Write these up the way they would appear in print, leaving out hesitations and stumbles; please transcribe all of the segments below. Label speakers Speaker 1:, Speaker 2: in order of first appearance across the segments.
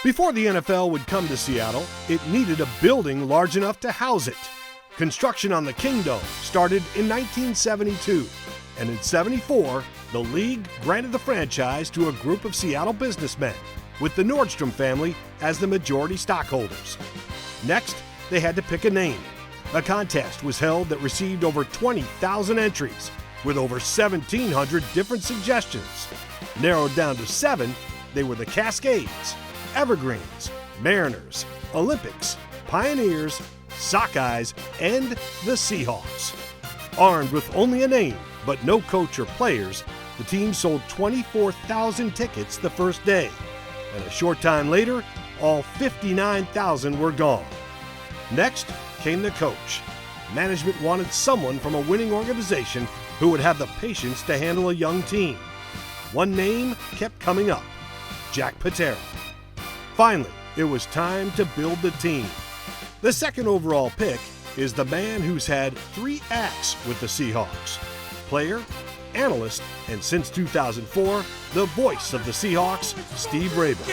Speaker 1: Before the NFL would come to Seattle, it needed a building large enough to house it. Construction on the Kingdome started in 1972, and in '74, the league granted the franchise to a group of Seattle businessmen, with the Nordstrom family as the majority stockholders. Next, they had to pick a name. A contest was held that received over 20,000 entries, with over 1,700 different suggestions. Narrowed down to 7, they were the Cascades, Evergreens, Mariners, Olympics, Pioneers, Sockeyes, and the Seahawks. Armed with only a name, but no coach or players, the team sold 24,000 tickets the first day, and a short time later, all 59,000 were gone. Next came the coach. Management wanted someone from a winning organization who would have the patience to handle a young team. One name kept coming up: Jack Patera. Finally, it was time to build the team. The second overall pick is the man who's had 3 acts with the Seahawks: player, analyst, and since 2004, the voice of the Seahawks, Steve Raible.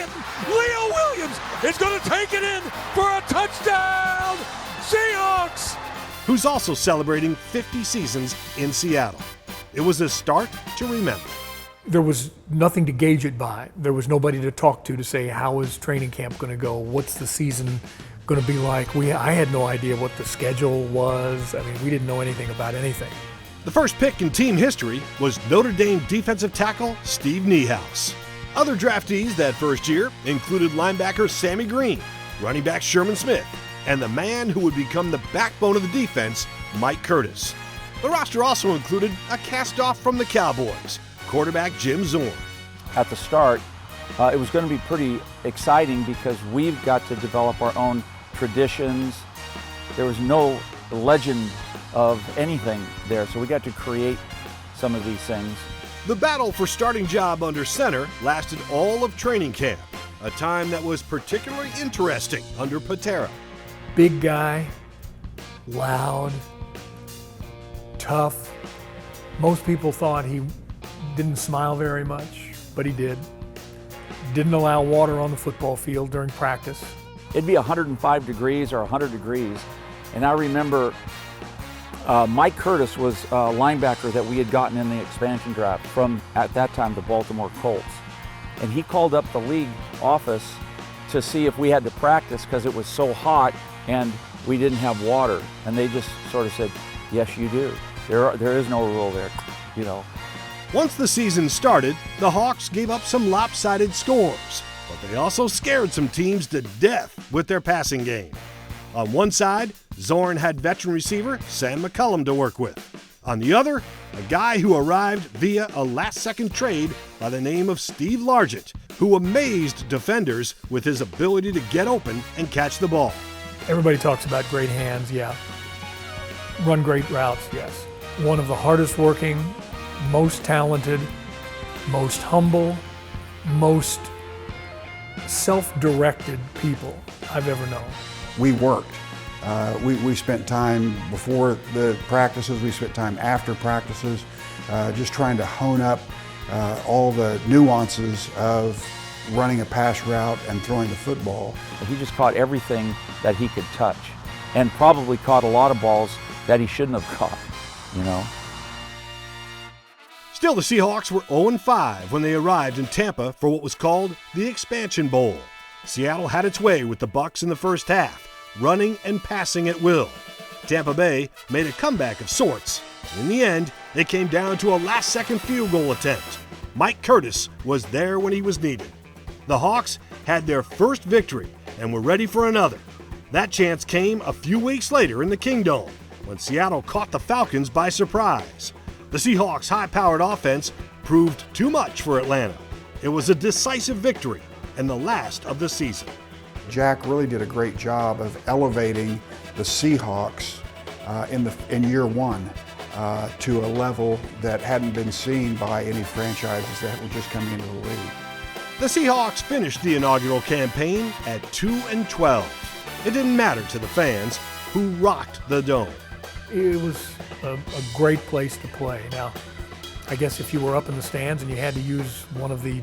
Speaker 2: Leo Williams is going to take it in for a touchdown! Seahawks!
Speaker 1: Who's also celebrating 50 seasons in Seattle. It was a start to remember.
Speaker 3: There was nothing to gauge it by. There was nobody to talk to say, how is training camp going to go? What's the season going to be like? I had no idea what the schedule was. I mean, we didn't know anything about anything.
Speaker 1: The first pick in team history was Notre Dame defensive tackle Steve Niehaus. Other draftees that first year included linebacker Sammy Green, running back Sherman Smith, and the man who would become the backbone of the defense, Mike Curtis. The roster also included a cast-off from the Cowboys, quarterback Jim Zorn.
Speaker 4: At the start, it was going to be pretty exciting because we've got to develop our own traditions. There was no legend of anything there, so we got to create some of these things.
Speaker 1: The battle for starting job under center lasted all of training camp, a time that was particularly interesting under Patera.
Speaker 3: Big guy, loud, tough. Most people thought he didn't smile very much, but he did. Didn't allow water on the football field during practice.
Speaker 4: It'd be 105 degrees or 100 degrees, and I remember Mike Curtis was a linebacker that we had gotten in the expansion draft from, at that time, the Baltimore Colts. And he called up the league office to see if we had to practice because it was so hot and we didn't have water. And they just sort of said, yes, you do. There is no rule there, you know.
Speaker 1: Once the season started, the Hawks gave up some lopsided scores, but they also scared some teams to death with their passing game. On one side, Zorn had veteran receiver Sam McCullum to work with. On the other, a guy who arrived via a last-second trade by the name of Steve Largent, who amazed defenders with his ability to get open and catch the ball.
Speaker 3: Everybody talks about great hands, yeah. Run great routes, yes. One of the hardest working, most talented, most humble, most self-directed people I've ever known.
Speaker 5: We worked. We spent time before the practices, we spent time after practices, just trying to hone up all the nuances of running a pass route and throwing the football.
Speaker 4: He just caught everything that he could touch, and probably caught a lot of balls that he shouldn't have caught, you know.
Speaker 1: Still, the Seahawks were 0-5 when they arrived in Tampa for what was called the Expansion Bowl. Seattle had its way with the Bucs in the first half, running and passing at will. Tampa Bay made a comeback of sorts. In the end, it came down to a last-second field goal attempt. Mike Curtis was there when he was needed. The Hawks had their first victory and were ready for another. That chance came a few weeks later in the Kingdome, when Seattle caught the Falcons by surprise. The Seahawks' high-powered offense proved too much for Atlanta. It was a decisive victory and the last of the season.
Speaker 5: Jack really did a great job of elevating the Seahawks in year one to a level that hadn't been seen by any franchises that were just coming into the league.
Speaker 1: The Seahawks finished the inaugural campaign at 2-12. It didn't matter to the fans, who rocked the Dome.
Speaker 3: It was a great place to play. Now, I guess if you were up in the stands and you had to use one of the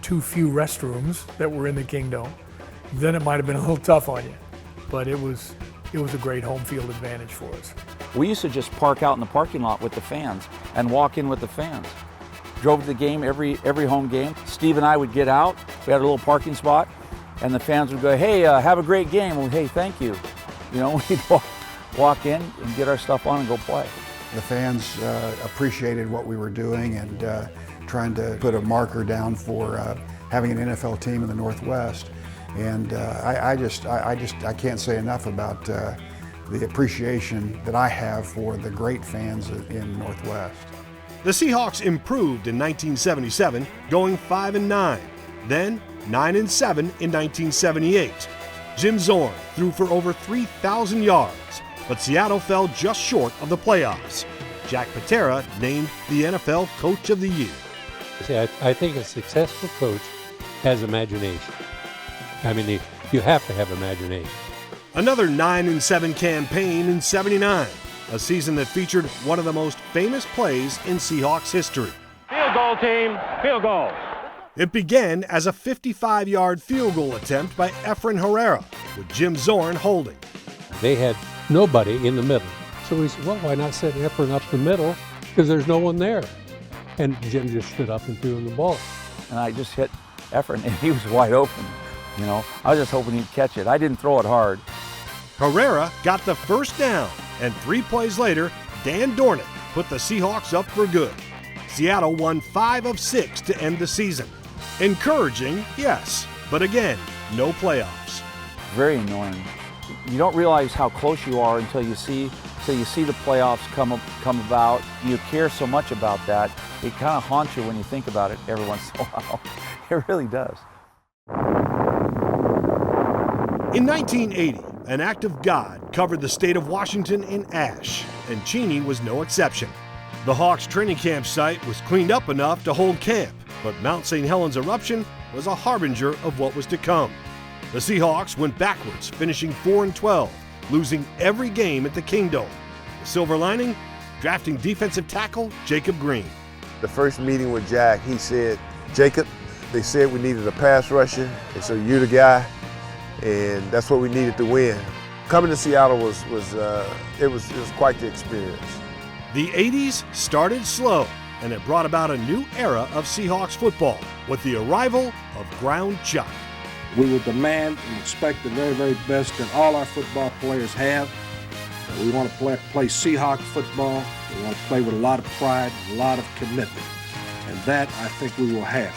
Speaker 3: too few restrooms that were in the Kingdome, then it might have been a little tough on you. But it was a great home field advantage for us.
Speaker 4: We used to just park out in the parking lot with the fans and walk in with the fans. Drove to the game every home game. Steve and I would get out. We had a little parking spot, and the fans would go, "Hey, have a great game." Well, "Hey, thank you." You know, we'd walk in and get our stuff on and go play.
Speaker 5: The fans appreciated what we were doing and trying to put a marker down for having an NFL team in the Northwest. And I can't say enough about the appreciation that I have for the great fans in Northwest.
Speaker 1: The Seahawks improved in 1977, going 5-9, then 9-7 in 1978. Jim Zorn threw for over 3,000 yards, but Seattle fell just short of the playoffs. Jack Patera named the NFL Coach of the Year.
Speaker 6: See, I think a successful coach has imagination. I mean, you have to have imagination.
Speaker 1: Another 9-7 campaign in '79, a season that featured one of the most famous plays in Seahawks history.
Speaker 7: Field goal, team. Field goal.
Speaker 1: It began as a 55-yard field goal attempt by Efren Herrera, with Jim Zorn holding.
Speaker 6: They had nobody in the middle. So we said, well, why not set Efren up the middle? Because there's no one there. And Jim just stood up and threw him the ball.
Speaker 4: And I just hit Efren, and he was wide open. You know, I was just hoping he'd catch it. I didn't throw it hard.
Speaker 1: Herrera got the first down, and 3 plays later, Dan Dornick put the Seahawks up for good. Seattle won 5 of 6 to end the season. Encouraging, yes, but again, no playoffs.
Speaker 4: Very annoying. You don't realize how close you are until you see the playoffs come about. You care so much about that. It kind of haunts you when you think about it every once in a while. It really does.
Speaker 1: In 1980, an act of God covered the state of Washington in ash, and Cheney was no exception. The Hawks training camp site was cleaned up enough to hold camp, but Mount St. Helens eruption was a harbinger of what was to come. The Seahawks went backwards, finishing 4-12, losing every game at the Kingdome. The silver lining? Drafting defensive tackle Jacob Green.
Speaker 8: The first meeting with Jack, he said, "Jacob, they said we needed a pass rusher, and so you're the guy, and that's what we needed to win." Coming to Seattle was quite the experience.
Speaker 1: The 80s started slow, and it brought about a new era of Seahawks football with the arrival of Ground Chuck.
Speaker 9: We will demand and expect the very, very best that all our football players have. We want to play Seahawks football. We want to play with a lot of pride, a lot of commitment. And that I think we will have.